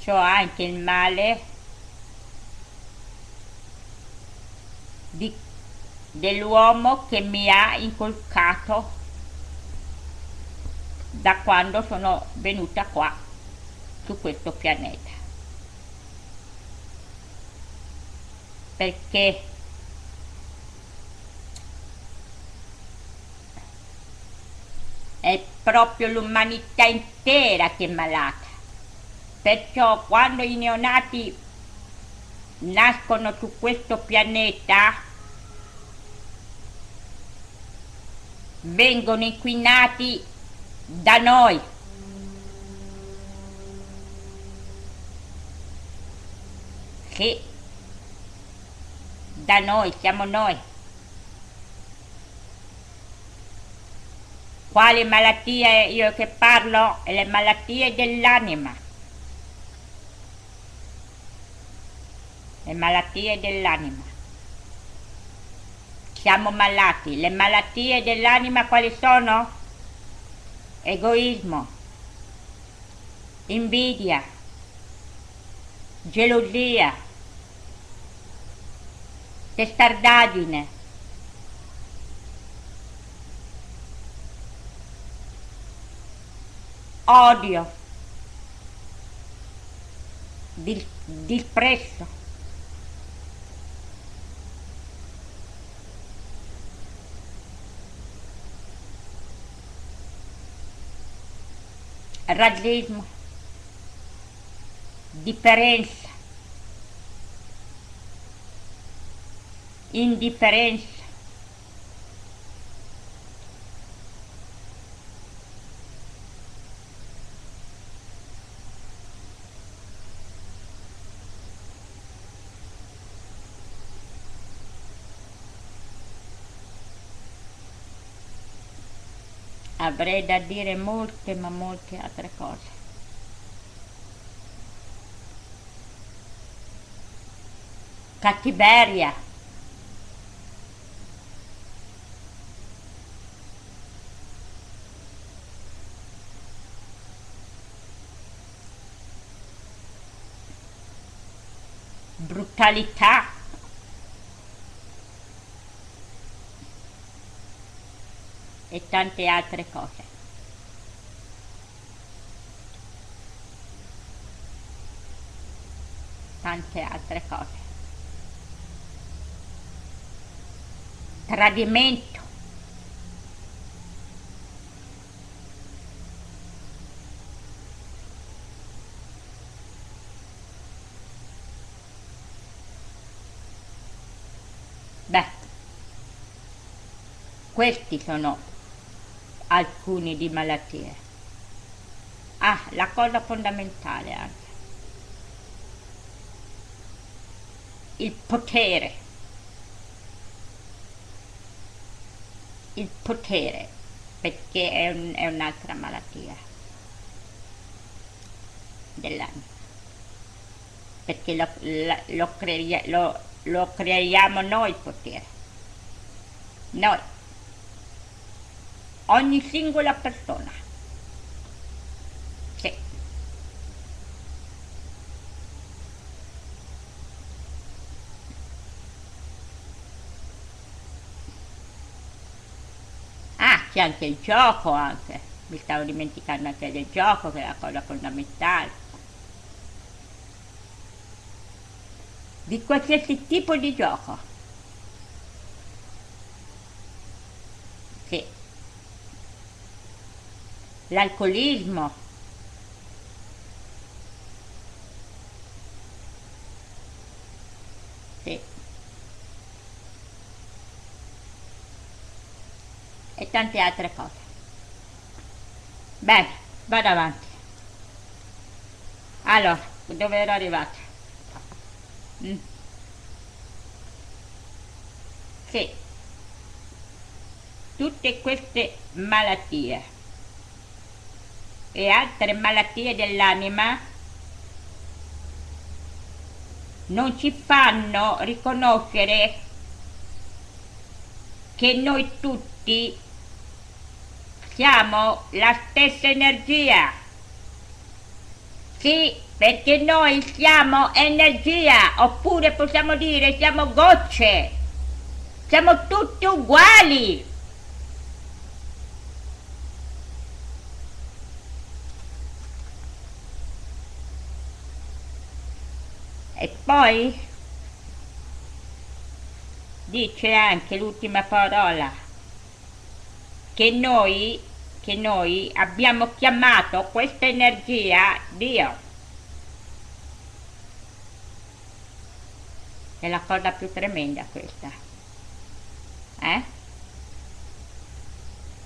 c'ho anche il male dell'uomo che mi ha incolcato da quando sono venuta qua su questo pianeta. Perché è proprio l'umanità intera che è malata. Perciò quando i neonati nascono su questo pianeta vengono inquinati da noi. Sì, da noi, siamo noi. Quali malattie io che parlo? Le malattie dell'anima. Le malattie dell'anima. Siamo malati. Le malattie dell'anima quali sono? Egoismo, invidia, gelosia, testardaggine, odio, disprezzo. Razzismo, differenza, indifferenza, avrei da dire molte ma molte altre cose. Cattiveria, brutalità, e tante altre cose. Tante altre cose. Tradimento, beh, questi sono alcuni di malattie. Ah, la cosa fondamentale anche, il potere, perché è un'altra malattia dell'anima, perché lo creiamo noi il potere, noi, ogni singola persona. Sì. Ah, c'è anche il gioco anche, mi stavo dimenticando anche del gioco che è la cosa fondamentale. Di qualsiasi tipo di gioco. Sì. L'alcolismo. Sì. E tante altre cose. Bene, vado avanti. Allora, dove ero arrivata? Sì, tutte queste malattie e altre malattie dell'anima non ci fanno riconoscere che noi tutti siamo la stessa energia. Sì, perché noi siamo energia, oppure possiamo dire siamo gocce, siamo tutti uguali. E poi dice anche l'ultima parola, che noi abbiamo chiamato questa energia Dio. È la cosa più tremenda questa.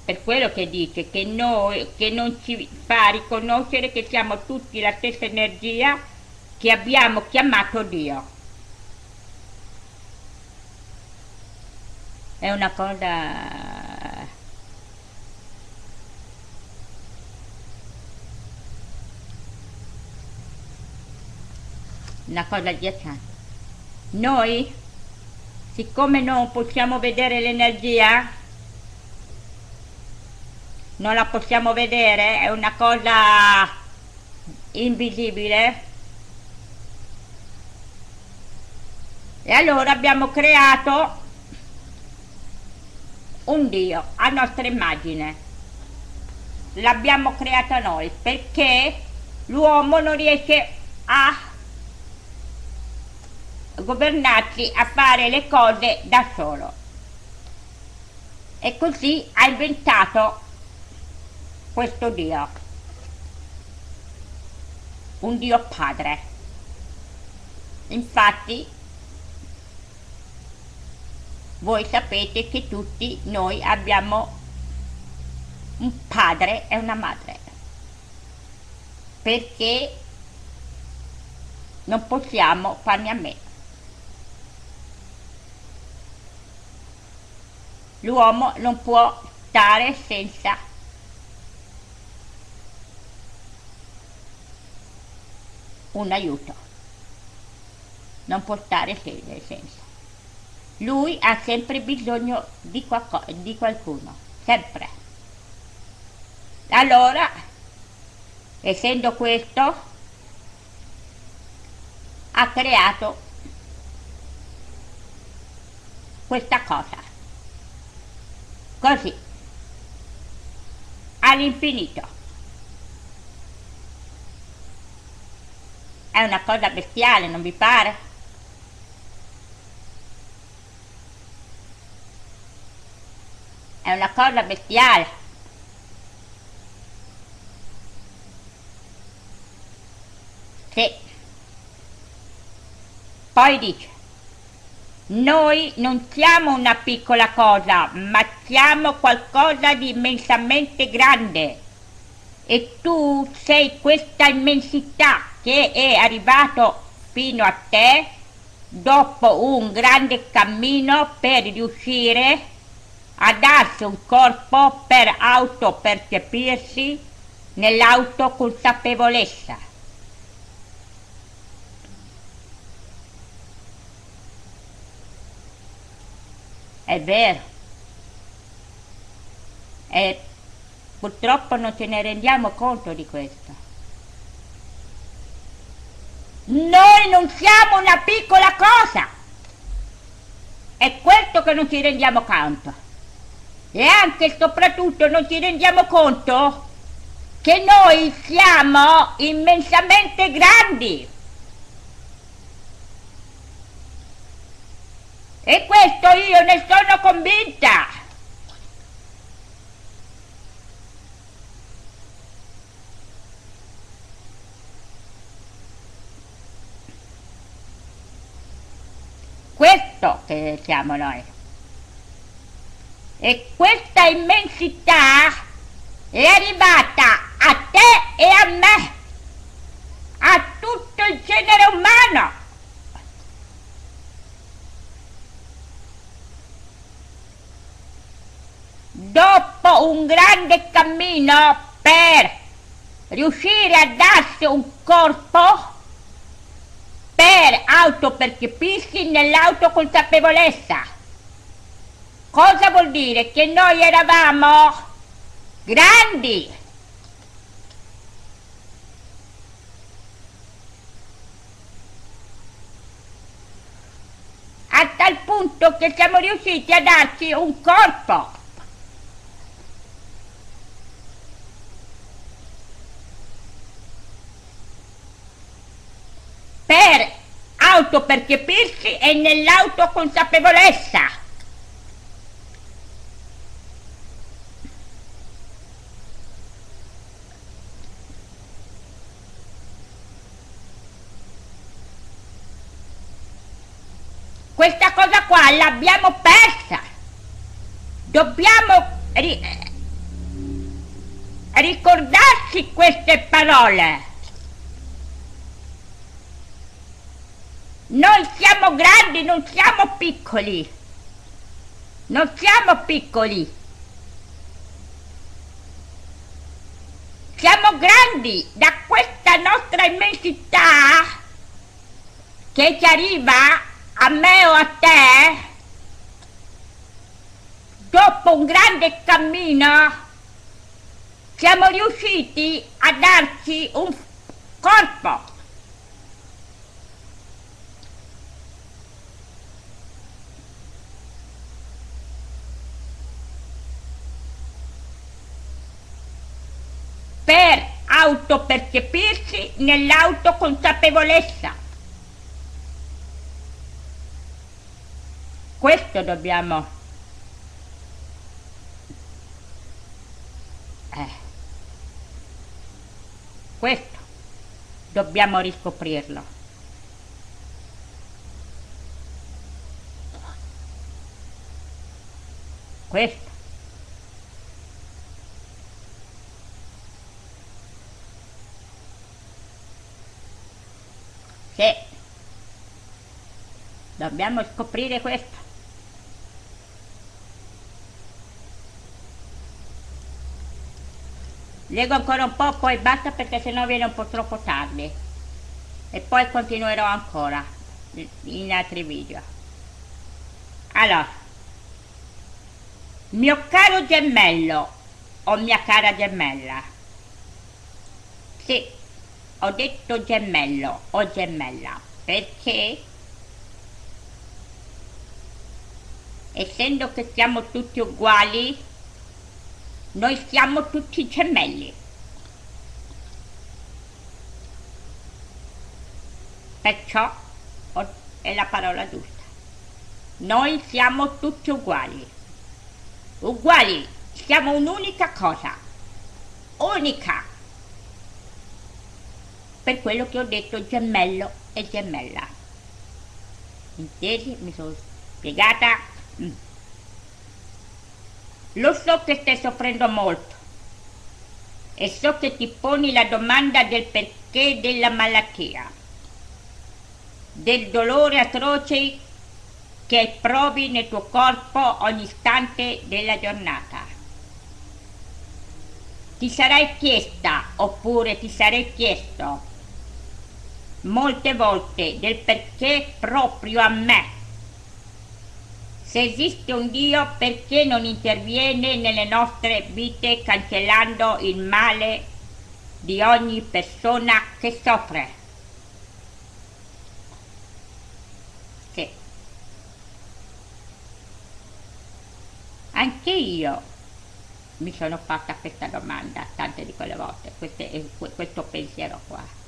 Per quello che dice che non ci fa riconoscere che siamo tutti la stessa energia che abbiamo chiamato Dio. È una cosa ghiacciante. Noi, siccome non possiamo vedere l'energia, non la possiamo vedere, è una cosa invisibile, e allora abbiamo creato un Dio a nostra immagine. L'abbiamo creata noi perché l'uomo non riesce a governarsi, a fare le cose da solo, e così ha inventato questo Dio, un Dio padre. Infatti voi sapete che tutti noi abbiamo un padre e una madre, perché non possiamo farne a meno. L'uomo non può stare senza un aiuto, non può stare senza. Lui ha sempre bisogno di qualcuno, sempre. Allora, essendo questo, ha creato questa cosa, così, all'infinito. È una cosa bestiale, non vi pare? È una cosa bestiale. Sì. Poi dice, noi non siamo una piccola cosa, ma siamo qualcosa di immensamente grande. E tu sei questa immensità che è arrivato fino a te dopo un grande cammino per riuscire a darsi un corpo per autopercepirsi nell'autoconsapevolezza. È vero. E purtroppo non ce ne rendiamo conto di questo. Noi non siamo una piccola cosa. È questo che non ci rendiamo conto. E anche e soprattutto non ci rendiamo conto che noi siamo immensamente grandi. E questo io ne sono convinta. Questo che siamo noi. E questa immensità è arrivata a te e a me, a tutto il genere umano. Dopo un grande cammino per riuscire a darsi un corpo per autopercepirsi nell'autoconsapevolezza. Cosa vuol dire? Che noi eravamo grandi. a tal punto che siamo riusciti a darci un corpo. Per autopercepirsi e nell'autoconsapevolezza. Questa cosa qua l'abbiamo persa. Dobbiamo ricordarci queste parole. Noi siamo grandi, non siamo piccoli. Non siamo piccoli. Siamo grandi da questa nostra immensità che ci arriva a me o a te dopo un grande cammino. Siamo riusciti a darci un corpo. Per autopercepirsi nell'autoconsapevolezza. Questo dobbiamo questo dobbiamo riscoprirlo. Questo. Sì. Dobbiamo scoprire questo. Leggo ancora un po', poi basta perché sennò viene un po' troppo tardi. E poi continuerò ancora in altri video. Allora, mio caro gemello o mia cara gemella. Sì, ho detto gemello o gemella perché essendo che siamo tutti uguali, noi siamo tutti gemelli. Perciò è la parola giusta. Noi siamo tutti uguali. Uguali, siamo un'unica cosa. Unica. Per quello che ho detto gemello e gemella. Intesi? Mi sono spiegata? Lo so che stai soffrendo molto e so che ti poni la domanda del perché della malattia, del dolore atroce che provi nel tuo corpo ogni istante della giornata. Ti sarai chiesta, oppure ti sarei chiesto molte volte del perché proprio a me. Se esiste un Dio, perché non interviene nelle nostre vite cancellando il male di ogni persona che soffre? Sì. Anche io mi sono fatta questa domanda tante di quelle volte, questo pensiero qua.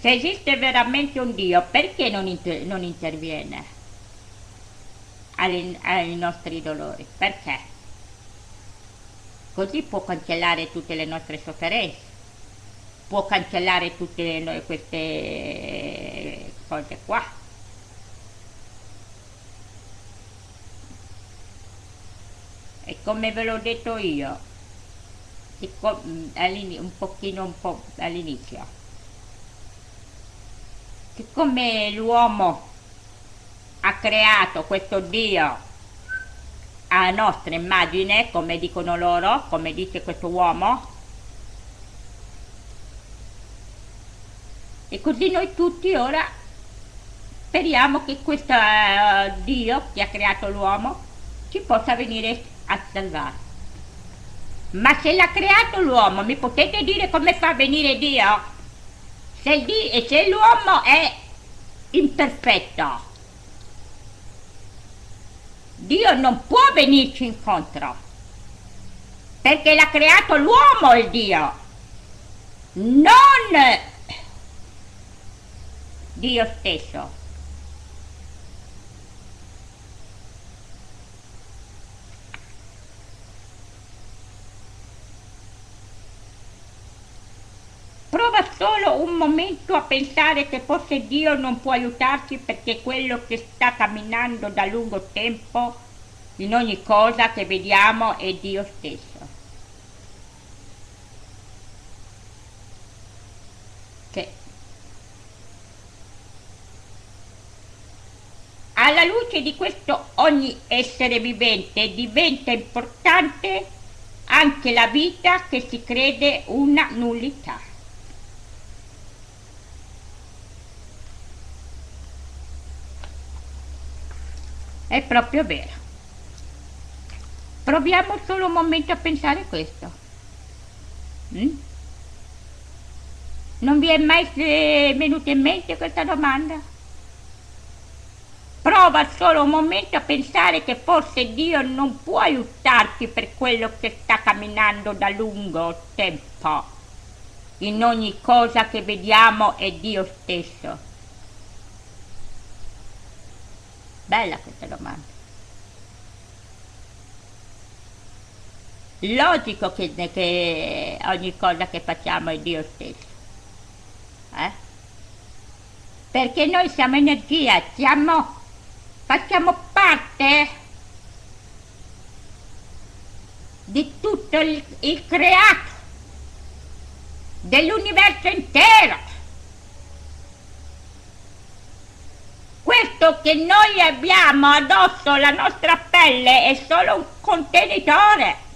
Se esiste veramente un Dio, perché non interviene ai nostri dolori? Perché? Così può cancellare tutte le nostre sofferenze, può cancellare tutte queste cose qua. E come ve l'ho detto io, un po' all'inizio, siccome l'uomo ha creato questo Dio a nostra immagine, come dicono loro, come dice questo uomo, e così noi tutti ora speriamo che questo Dio che ha creato l'uomo ci possa venire a salvare. Ma se l'ha creato l'uomo, mi potete dire come fa a venire Dio? Se l'uomo è imperfetto. Dio non può venirci incontro, perché l'ha creato l'uomo il Dio, non Dio stesso. Prova solo un momento a pensare che forse Dio non può aiutarci perché quello che sta camminando da lungo tempo in ogni cosa che vediamo è Dio stesso. Che alla luce di questo ogni essere vivente diventa importante anche la vita che si crede una nullità. È proprio vero. Proviamo solo un momento a pensare questo. Non vi è mai venuta in mente questa domanda? Prova solo un momento a pensare che forse Dio non può aiutarti per quello che sta camminando da lungo tempo. In ogni cosa che vediamo è Dio stesso. Bella questa domanda. Logico che ogni cosa che facciamo è Dio stesso. Perché noi siamo energia, facciamo parte di tutto il creato, dell'universo intero. Questo che noi abbiamo addosso la nostra pelle è solo un contenitore.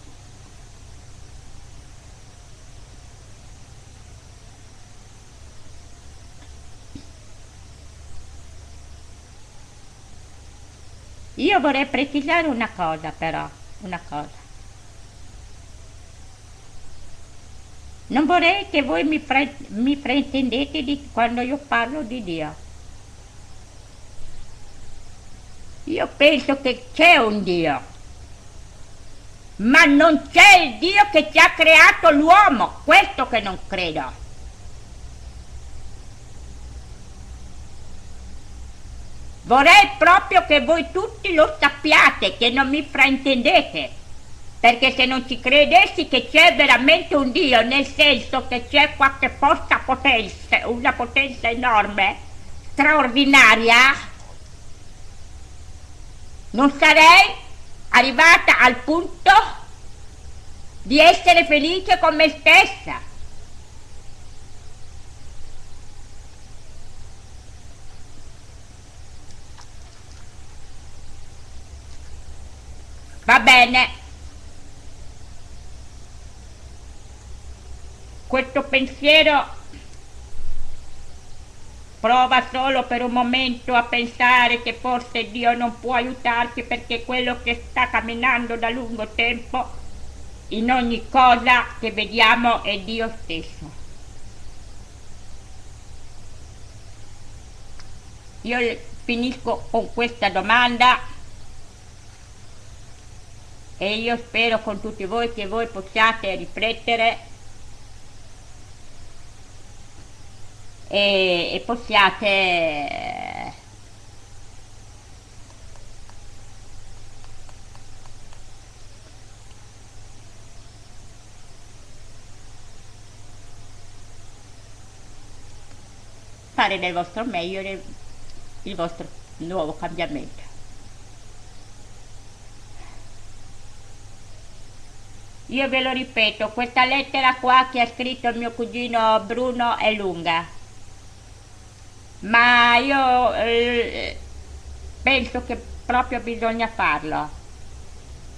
Io vorrei precisare una cosa però, una cosa. Non vorrei che voi mi fraintendete quando io parlo di Dio. Io penso che c'è un Dio, ma non c'è il Dio che ci ha creato l'uomo, questo che non credo. Vorrei proprio che voi tutti lo sappiate, che non mi fraintendete, perché se non ci credessi che c'è veramente un Dio, nel senso che c'è qualche potenza, una potenza enorme, straordinaria, non sarei arrivata al punto di essere felice con me stessa. Va bene. Questo pensiero prova solo per un momento a pensare che forse Dio non può aiutarci perché quello che sta camminando da lungo tempo in ogni cosa che vediamo è Dio stesso. Io finisco con questa domanda e io spero con tutti voi che voi possiate riflettere e possiate fare del vostro meglio il vostro nuovo cambiamento. Io ve lo ripeto, questa lettera qua che ha scritto il mio cugino Bruno è lunga, ma io penso che proprio bisogna farlo,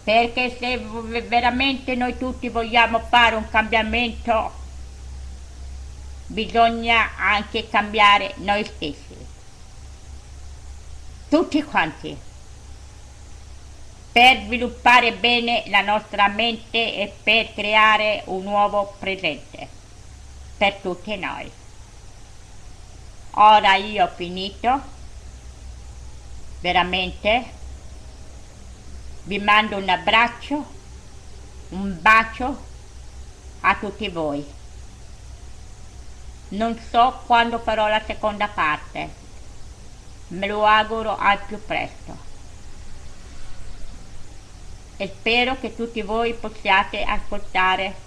perché se veramente noi tutti vogliamo fare un cambiamento bisogna anche cambiare noi stessi, tutti quanti, per sviluppare bene la nostra mente e per creare un nuovo presente per tutti noi. Ora io ho finito, veramente. Vi mando un abbraccio, un bacio a tutti voi. Non so quando farò la seconda parte, me lo auguro al più presto. E spero che tutti voi possiate ascoltare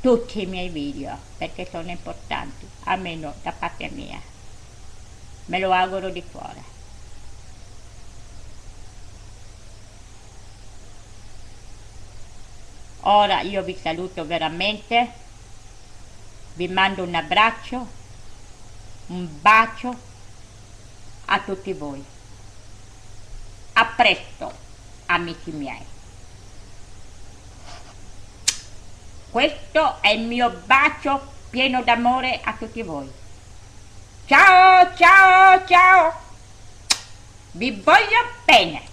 tutti i miei video, perché sono importanti, almeno da parte mia. Me lo auguro di cuore. Ora io vi saluto veramente, vi mando un abbraccio, un bacio a tutti voi. A presto, amici miei. Questo è il mio bacio pieno d'amore a tutti voi. Ciao, ciao, ciao! Vi voglio bene!